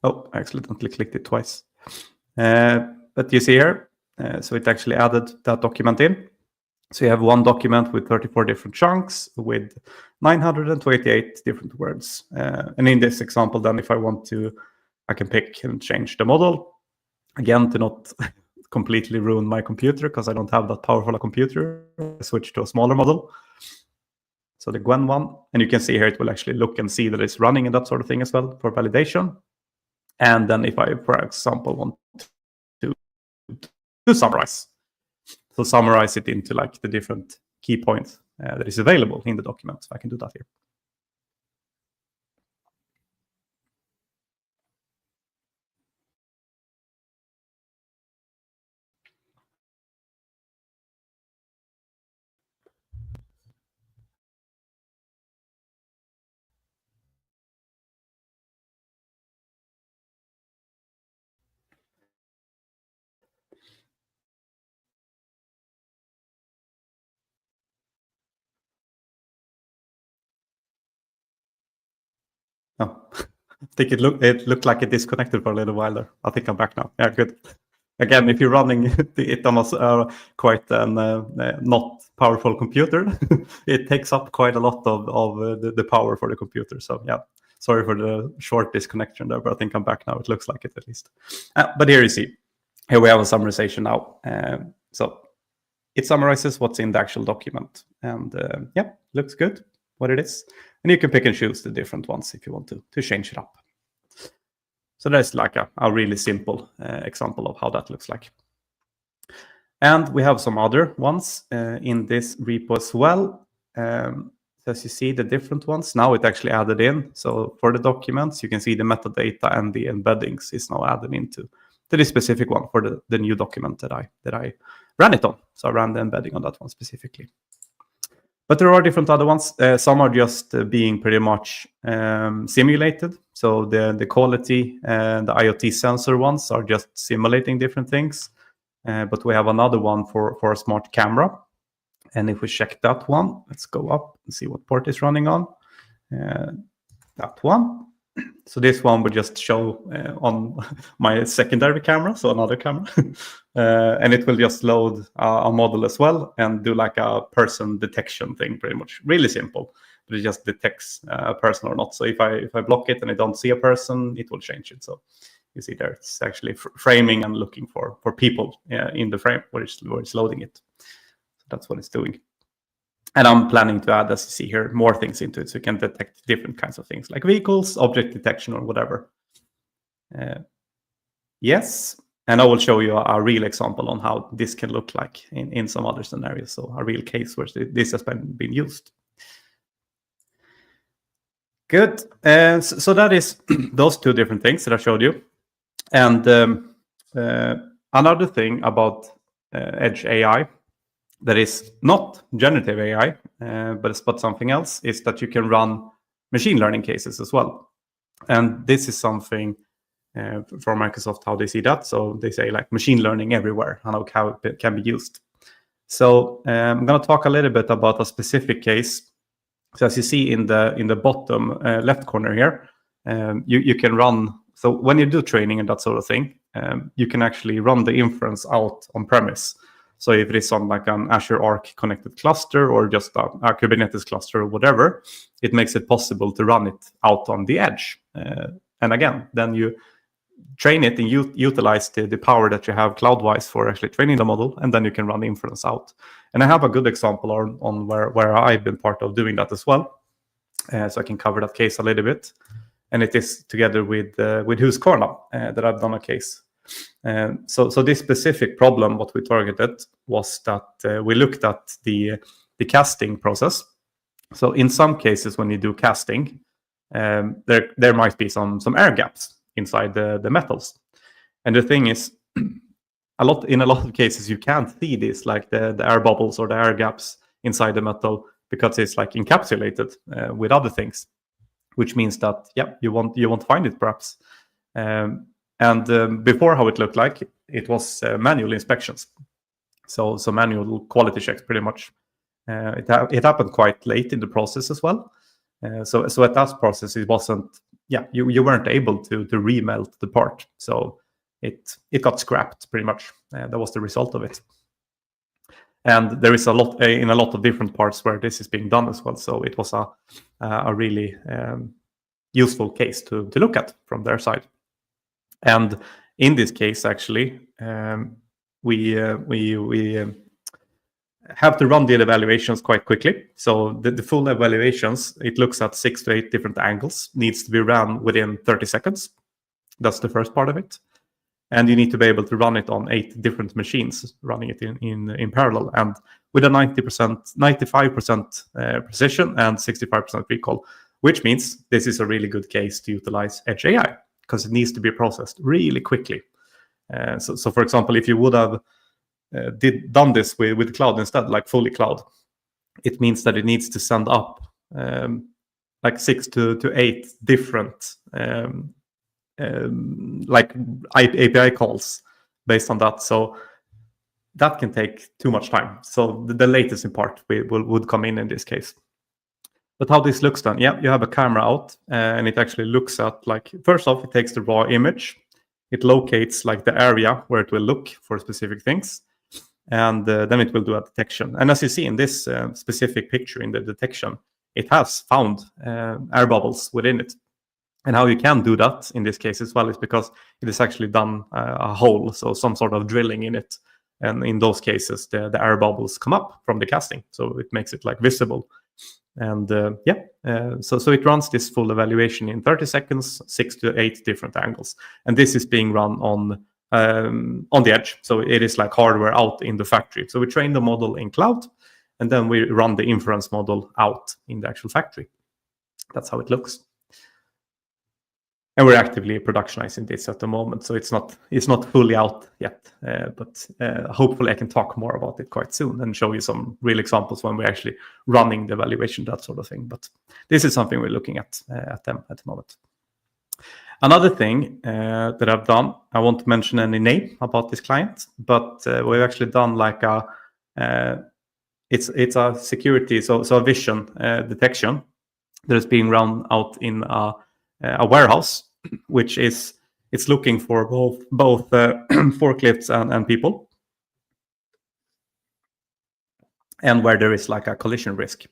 Oh, I accidentally clicked it twice. But you see here, so it actually added that document in. So you have one document with 34 different chunks with 928 different words. And in this example, then if I want to, I can pick and change the model. Again, to not completely ruin my computer, because I don't have that powerful a computer, I switch to a smaller model. So the Gwen one, and you can see here, it will actually look and see that it's running and that sort of thing as well for validation. And then if I, for example, want to summarize, so summarize it into like the different key points that is available in the document. So I can do that here. Oh, I think it looked like it disconnected for a little while there. I think I'm back now. Yeah, good. Again, if you're running it on quite an not powerful computer, it takes up quite a lot of the power for the computer. So yeah, sorry for the short disconnection there, but I think I'm back now. It looks like it at least. But here you see, here we have a summarization now. So it summarizes what's in the actual document. And yeah, looks good, what it is. And you can pick and choose the different ones if you want to change it up. So that's like a really simple example of how that looks like. And we have some other ones in this repo as well. So as you see, the different ones, now it actually added in. So for the documents, you can see the metadata and the embeddings is now added into this specific one for the new document that I ran it on. So I ran the embedding on that one specifically. But there are different other ones. Some are just being pretty much simulated. So the quality and the IoT sensor ones are just simulating different things. But we have another one for a smart camera. And if we check that one, let's go up and see what port is running on. That one. So this one would just show on my secondary camera, so another camera. And it will just load a model as well and do like a person detection thing, pretty much. Really simple, but it just detects a person or not. So if I block it and I don't see a person, it will change it. So you see there, it's actually framing and looking for people in the frame where it's loading it. So that's what it's doing. And I'm planning to add, as you see here, more things into it so you can detect different kinds of things like vehicles, object detection, or whatever. Yes, and I will show you a real example on how this can look like in some other scenarios. So a real case where this has been used. Good. So that is those two different things that I showed you. And another thing about Edge AI that is not generative AI, but something else, is that you can run machine learning cases as well. And this is something for Microsoft, how they see that. So they say like machine learning everywhere, and how it can be used. So I'm going to talk a little bit about a specific case. So as you see in the bottom left corner here, you can run. So when you do training and that sort of thing, you can actually run the inference out on premise. So if it is on like an Azure Arc connected cluster or just a Kubernetes cluster or whatever, it makes it possible to run it out on the edge. And again, then you train it and utilize the power that you have cloud-wise for actually training the model, and then you can run the inference out. And I have a good example on where I've been part of doing that as well. So I can cover that case a little bit. And it is together with Husqvarna that I've done a case. So this specific problem, what we targeted was that we looked at the casting process. So in some cases, when you do casting, there might be some air gaps inside the metals. And the thing is, in a lot of cases, you can't see this, like the air bubbles or the air gaps inside the metal, because it's like encapsulated with other things, which means that you won't find it perhaps. Before, how it looked like, it was manual inspections, so manual quality checks pretty much. It happened quite late in the process as well. So at that process, it wasn't. You weren't able to remelt the part, so it got scrapped pretty much. That was the result of it. And there is a lot in a lot of different parts where this is being done as well. So it was a really useful case to look at from their side. And in this case, actually, we have to run the evaluations quite quickly. So the full evaluations, it looks at 6 to 8 different angles, needs to be run within 30 seconds. That's the first part of it. And you need to be able to run it on 8 different machines, running it in parallel, and with a 95% precision and 65% recall, which means this is a really good case to utilize Edge AI, because it needs to be processed really quickly. So for example, if you would have done this with cloud instead, like fully cloud, it means that it needs to send up like 6 to 8 different like API calls based on that. So that can take too much time. So the latest part would come in this case. But how this looks then, you have a camera out, and it actually looks at, like, first off, it takes the raw image. It locates like the area where it will look for specific things. And then it will do a detection. And as you see in this specific picture in the detection, it has found air bubbles within it. And how you can do that in this case as well is because it is actually done a hole, so some sort of drilling in it. And in those cases, the air bubbles come up from the casting, so it makes it like visible. And so it runs this full evaluation in 30 seconds, 6 to 8 different angles. And this is being run on the edge. So it is like hardware out in the factory. So we train the model in cloud, and then we run the inference model out in the actual factory. That's how it looks. And we're actively productionizing this at the moment, so it's not fully out yet. But hopefully, I can talk more about it quite soon and show you some real examples when we're actually running the evaluation, that sort of thing. But this is something we're looking at the moment. Another thing that I've done, I won't mention any name about this client, but we've actually done like it's a security, so a vision detection that is being run out in a warehouse, which is it's looking for both forklifts and people, and where there is like a collision risk.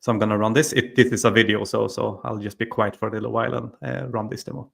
So I'm going to run this. This is a video, so I'll just be quiet for a little while and run this demo.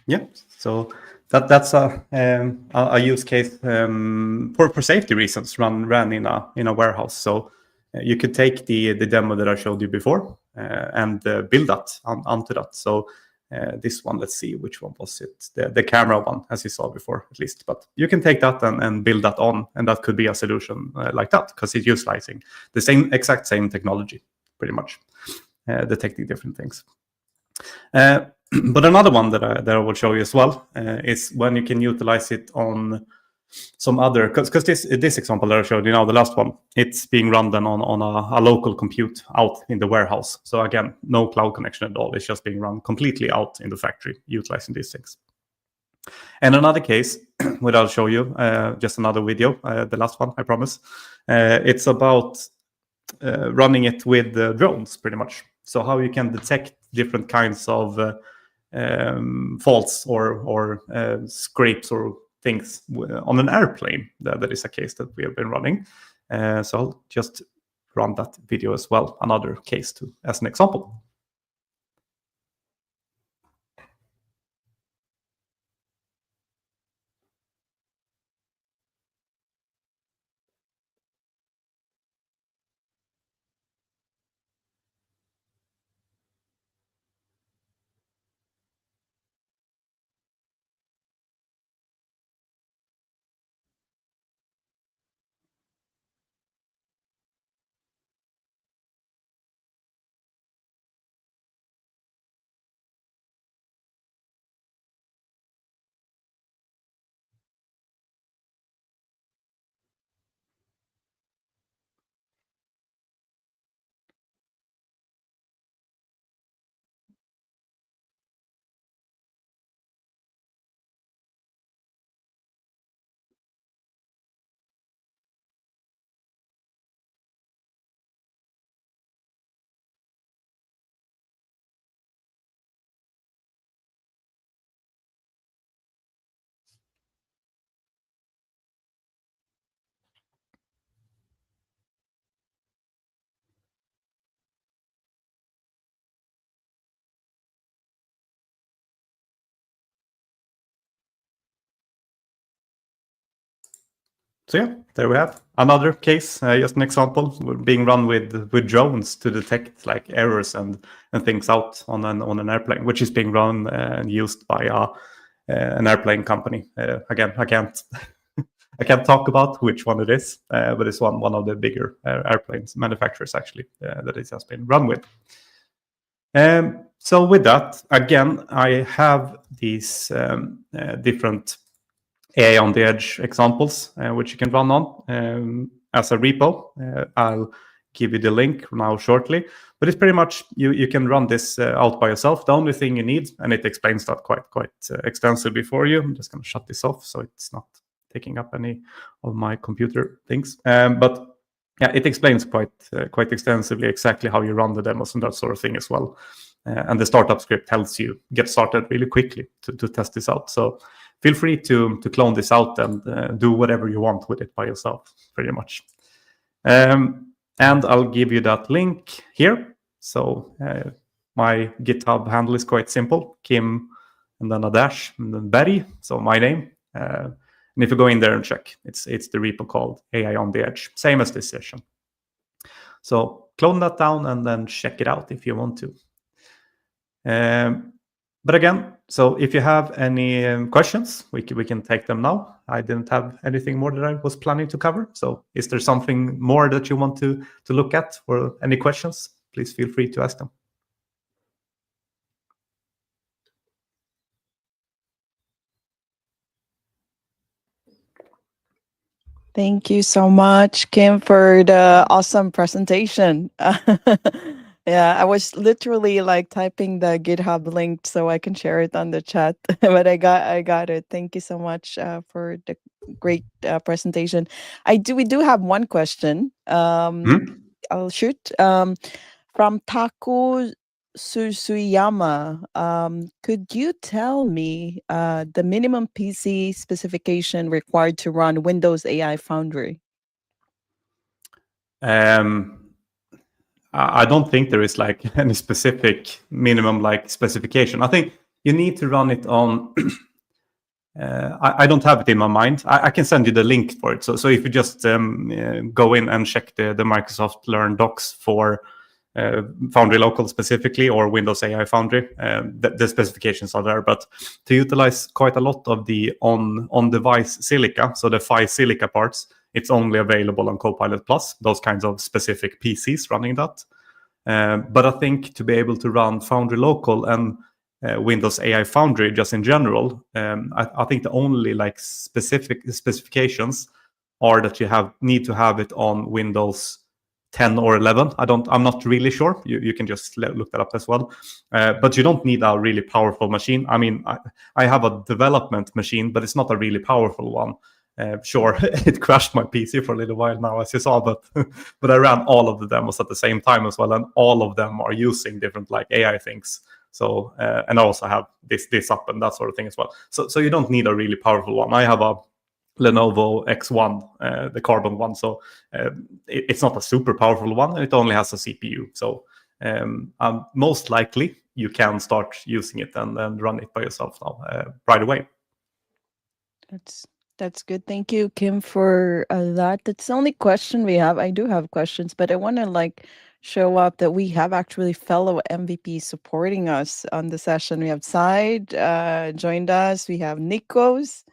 Yeah, so that's a use case for safety reasons ran in a warehouse. So you could take the demo that I showed you before and build that onto that. So this one, let's see, which one was it? The camera one, as you saw before, at least. But you can take that and build that on, and that could be a solution like that, because it's utilizing the exact same technology, pretty much, detecting different things. But another one that I will show you as well is when you can utilize it on some other, because this example that I showed you now, the last one, it's being run then on a local compute out in the warehouse. So again, no cloud connection at all. It's just being run completely out in the factory, utilizing these things. And another case, which I'll show you, just another video, the last one, I promise. It's about running it with drones, pretty much. So how you can detect different kinds of faults or scrapes or things on an airplane. That is a case that we have been running. So I'll just run that video as well, another case as an example. So yeah, there we have another case, just an example, being run with drones to detect like errors and things out on an airplane, which is being run and used by an airplane company. Again, I can't I can't talk about which one it is, but it's one of the bigger airplanes manufacturers actually that it has been run with. So with that, again, I have these different AI on the edge examples, which you can run on as a repo. I'll give you the link now shortly, but it's pretty much, you can run this out by yourself. The only thing you need, and it explains that quite extensively for you. I'm just going to shut this off so it's not taking up any of my computer things. But yeah, it explains quite extensively exactly how you run the demos and that sort of thing as well. And the startup script helps you get started really quickly to test this out. So feel free to clone this out and do whatever you want with it by yourself, pretty much. And I'll give you that link here. So my GitHub handle is quite simple, Kim, and then a dash, and then Berry, so my name. And if you go in there and check, it's the repo called AI on the Edge, same as this session. So clone that down and then check it out if you want to. But again, so if you have any questions, we can take them now. I didn't have anything more that I was planning to cover. So is there something more that you want to look at, or any questions? Please feel free to ask them. Thank you so much, Kim, for the awesome presentation. Yeah, I was literally like typing the GitHub link so I can share it on the chat, but I got it. Thank you so much for the great presentation. We do have one question. I'll shoot from Taku Susuyama. Could you tell me the minimum PC specification required to run Windows AI Foundry? I don't think there is like any specific minimum like specification. I think you need to run it on. I don't have it in my mind. I can send you the link for it. So if you just go in and check the Microsoft Learn docs for Foundry Local specifically, or Windows AI Foundry, the specifications are there. But to utilize quite a lot of the on-device silica, so the PHY silica parts, it's only available on Copilot Plus, those kinds of specific PCs running that. But I think to be able to run Foundry Local and Windows AI Foundry just in general, I think the only like specific specifications are that you need to have it on Windows 10 or 11. I'm not really sure. You can just look that up as well. But you don't need a really powerful machine. I mean, I have a development machine, but it's not a really powerful one. Sure, it crashed my PC for a little while now, as you saw, but but I ran all of the demos at the same time as well, and all of them are using different like AI things. So and I also have this up and that sort of thing as well. So you don't need a really powerful one. I have a Lenovo X1, the Carbon one, so it's not a super powerful one, and it only has a CPU. So most likely you can start using it and run it by yourself now right away. That's good. Thank you, Kim, for that. That's the only question we have. I do have questions, but I want to like show up that we have actually fellow MVPs supporting us on the session. We have Side joined us. We have Nikos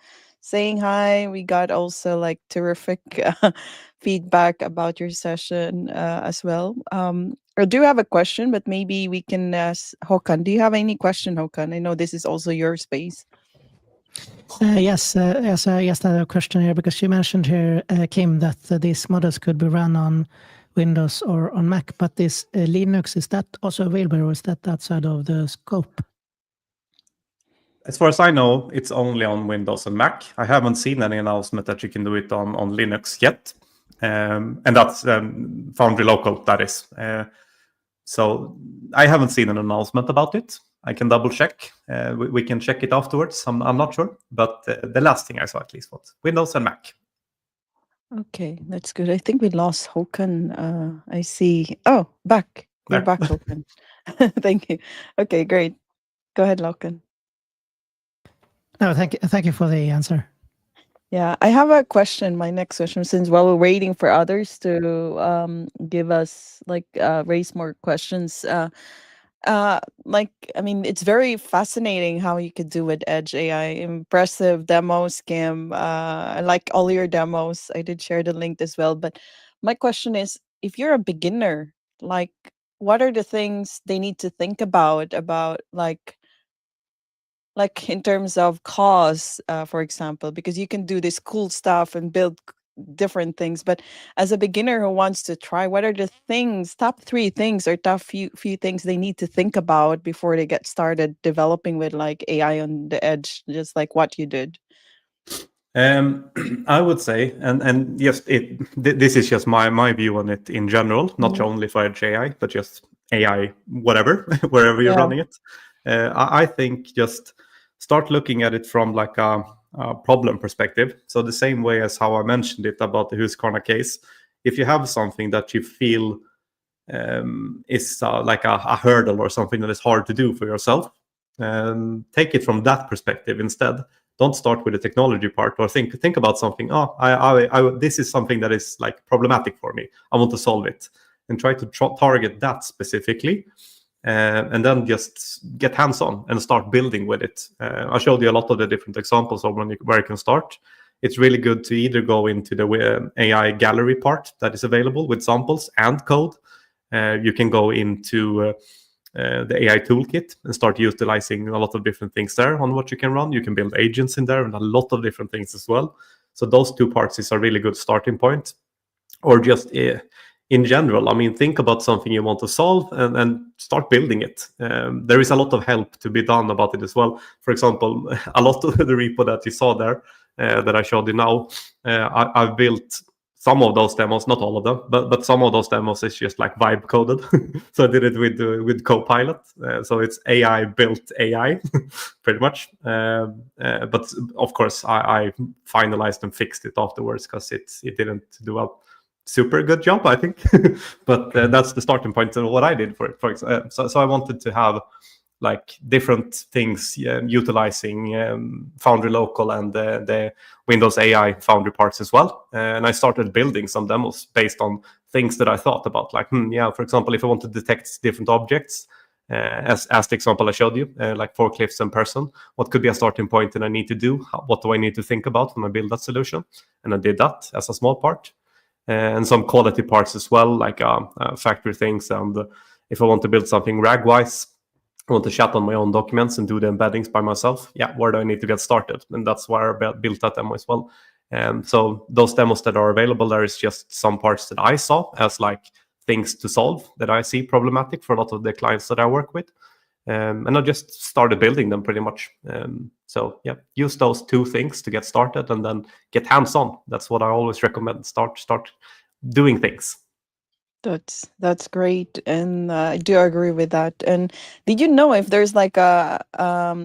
saying hi. We got also like terrific feedback about your session as well. I do have a question, but maybe we can ask Håkan. Do you have any question, Håkan? I know this is also your space. Yes, I just had a question here, because you mentioned here, Kim, that these models could be run on Windows or on Mac, but this Linux, is that also available, or is that outside of the scope? As far as I know, it's only on Windows and Mac. I haven't seen any announcement that you can do it on Linux yet. And that's Foundry Local, that is. So I haven't seen an announcement about it. I can double check. We can check it afterwards. I'm not sure. But the last thing I saw at least was Windows and Mac. Okay, that's good. I think we lost Håkan. I see. Oh, back. You're back, Håkan. Thank you. Okay, great. Go ahead, Håkan. No, thank you for the answer. Yeah, I have a question. My next question, since while we're waiting for others to give us like raise more questions, like, I mean, it's very fascinating how you could do with Edge AI. Impressive demos, Kim. I like all your demos. I did share the link as well. But my question is, if you're a beginner, like, what are the things they need to think about like in terms of cause, for example, because you can do this cool stuff and build different things, but as a beginner who wants to try, what are the things, top 3 things or top few things they need to think about before they get started developing with like AI on the edge, just like what you did? I would say, and yes, this is just my view on it in general, not only for Edge AI, but just AI, whatever, wherever you're running it. I think just start looking at it from like a problem perspective. So the same way as how I mentioned it about the Husqvarna case, if you have something that you feel is like a hurdle or something that is hard to do for yourself, take it from that perspective instead. Don't start with the technology part, or think about something. Oh, this is something that is like problematic for me. I want to solve it, and try to target that specifically. And then just get hands-on and start building with it. I showed you a lot of the different examples of where you can start. It's really good to either go into the AI gallery part that is available with samples and code. You can go into the AI toolkit and start utilizing a lot of different things there on what you can run. You can build agents in there and a lot of different things as well. So those 2 parts is a really good starting point. Or just in general, I mean, think about something you want to solve and start building it. There is a lot of help to be done about it as well. For example, a lot of the repo that you saw there that I showed you now, I've built some of those demos, not all of them, but some of those demos is just like vibe coded. So I did it with Copilot. So it's AI built AI, pretty much. But of course, I finalized and fixed it afterwards because it didn't do a super good job, I think. But that's the starting point of what I did for it. So I wanted to have like different things utilizing Foundry Local and the Windows AI Foundry parts as well. And I started building some demos based on things that I thought about, like, yeah, for example, if I want to detect different objects, as the example I showed you, like forklifts and person, what could be a starting point and I need to do? What do I need to think about when I build that solution? And I did that as a small part. And some quality parts as well, like factory things. And if I want to build something RAG-wise, I want to chat on my own documents and do the embeddings by myself. Yeah, where do I need to get started? And that's where I built that demo as well. And so those demos that are available, there is just some parts that I saw as like things to solve that I see problematic for a lot of the clients that I work with. And I just started building them pretty much. So yeah, use those two things to get started and then get hands-on. That's what I always recommend. Start doing things. That's great, and I do agree with that. And did you know if there's like a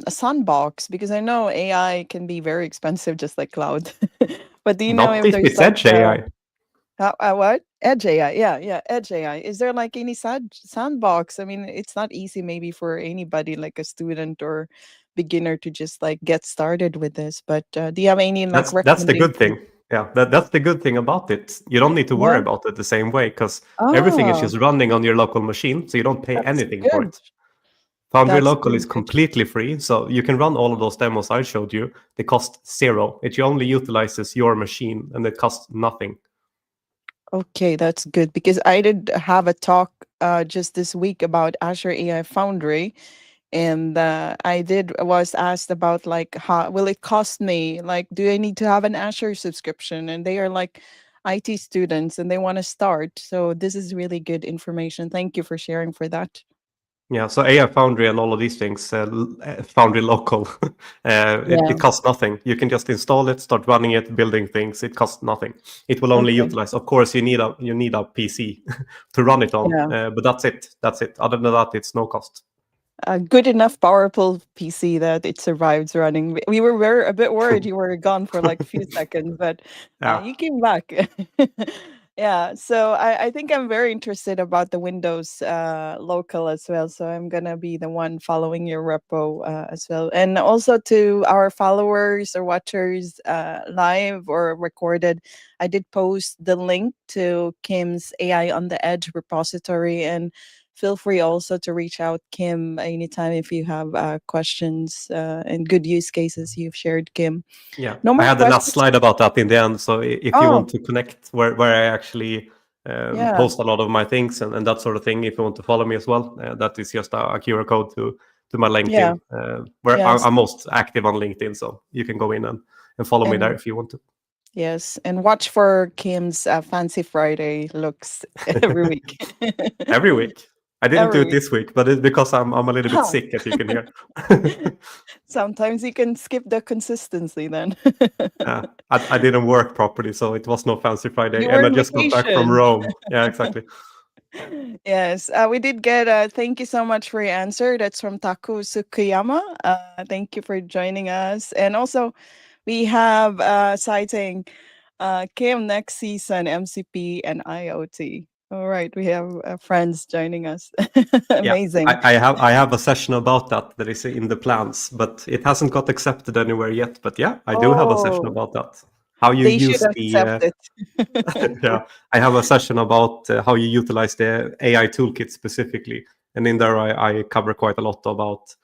sandbox? Because I know AI can be very expensive, just like cloud. But do you know Not if if there's it's like Edge AI. what? Edge AI? Yeah, Edge AI. Is there like any sandbox? I mean, it's not easy maybe for anybody like a student or beginner to just like get started with this. But do you have any like That's the good recommendation? thing. Yeah, that's the good thing about it. You don't need to worry Yeah. about it the same way because everything is Oh, just running on your local machine, so you don't pay that's anything for good. it. Foundry That's Local really is good. completely free, so you can run all of those demos I showed you. They cost zero. It only utilizes your machine, and it costs nothing. Okay, that's good because I did have a talk just this week about Azure AI Foundry, and I did was asked about like how will it cost me? Like, do I need to have an Azure subscription? And they are like IT students and they want to start. So this is really good information. Thank you for sharing for that. Yeah, so AI Foundry and all of these things, Foundry Local, it Yeah. costs nothing. You can just install it, start running it, building things. It costs nothing. It will only Okay. utilize. Of course, you need a PC to run it on, Yeah. but that's it. That's it. Other than that, it's no cost. A good enough powerful PC that it survives running. We were a bit worried you were gone for like a few seconds, but Yeah, you came back. Yeah, so I think I'm very interested about the Windows local as well. So I'm gonna be the one following your repo as well, and also to our followers or watchers live or recorded. I did post the link to Kim's AI on the Edge repository, and feel free also to reach out Kim anytime if you have questions and good use cases you've shared, Kim. yeah. No I more had the last questions. slide about that in the end. So if you Oh, want to connect where I actually yeah. post a lot of my things and that sort of thing, if you want to follow me as well, that is just a QR code to my Yeah. LinkedIn, where Yes. I'm most active on LinkedIn. So you can go in and follow me there And if you want to. yes, and watch for Kim's Fancy Friday looks every week. Every week. I didn't do Every it week. this week, but it's because I'm a little bit Huh. sick, as you can hear. Sometimes you can skip the consistency then. I didn't work properly, so it was no fancy Friday, You were and I on just got back from vacation. Rome. Yeah, exactly. Yes, we did get thank you so much for your answer. That's from Taku Sukuyama. Thank you for joining us. And also, we have citing Kim next season, MCP and IoT. All right, we have friends joining us. Yeah, Amazing. I have a session about that is in the plans, but it hasn't got accepted anywhere yet. But yeah, I do have a session Oh, about that. How you they should use accept the it. yeah, I have a session about how you utilize the AI toolkit specifically, and in there I cover quite a lot about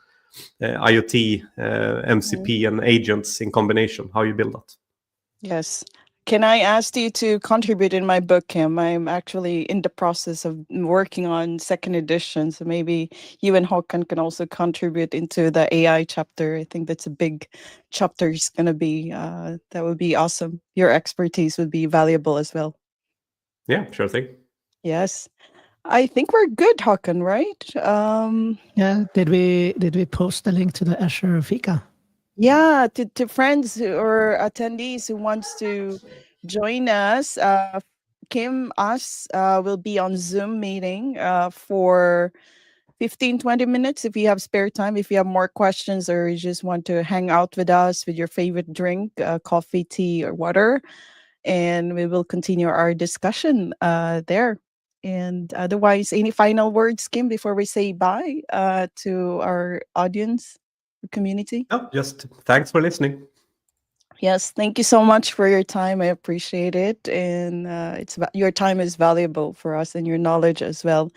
IoT, Mhm. MCP, and agents in combination. How you build that. Yes. Can I ask you to contribute in my book, Kim? I'm actually in the process of working on second edition, so maybe you and Håkan can also contribute into the AI chapter. I think that's a big chapter. Is going to be that would be awesome. Your expertise would be valuable as well. Yeah, sure thing. Yes, I think we're good, Håkan. Right? Yeah, did we post the link to the Azure Fika? Yeah, to friends or attendees who wants to join us, Kim, us will be on Zoom meeting for 15-20 minutes if you have spare time, if you have more questions or you just want to hang out with us with your favorite drink, coffee, tea, or water, and we will continue our discussion there. And otherwise, any final words, Kim, before we say bye to our audience, community? No, just thanks for listening. Yes, thank you so much for your time. I appreciate it, and your time is valuable for us, and your knowledge as well.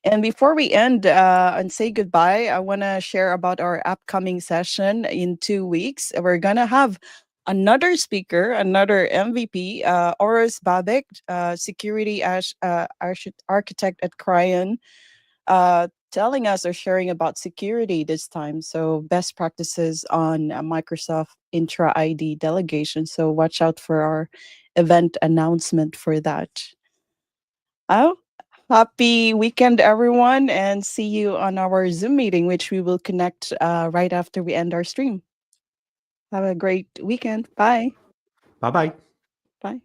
And before we end and say goodbye, I want to share about our upcoming session in 2 weeks. We're gonna have another speaker, another MVP, Oris Babik, security architect at Cryon, telling us or sharing about security this time. So best practices on Microsoft Intra ID delegation. So watch out for our event announcement for that. Oh, happy weekend, everyone, and see you on our Zoom meeting, which we will connect right after we end our stream. Have a great weekend. Bye. Bye bye. Bye.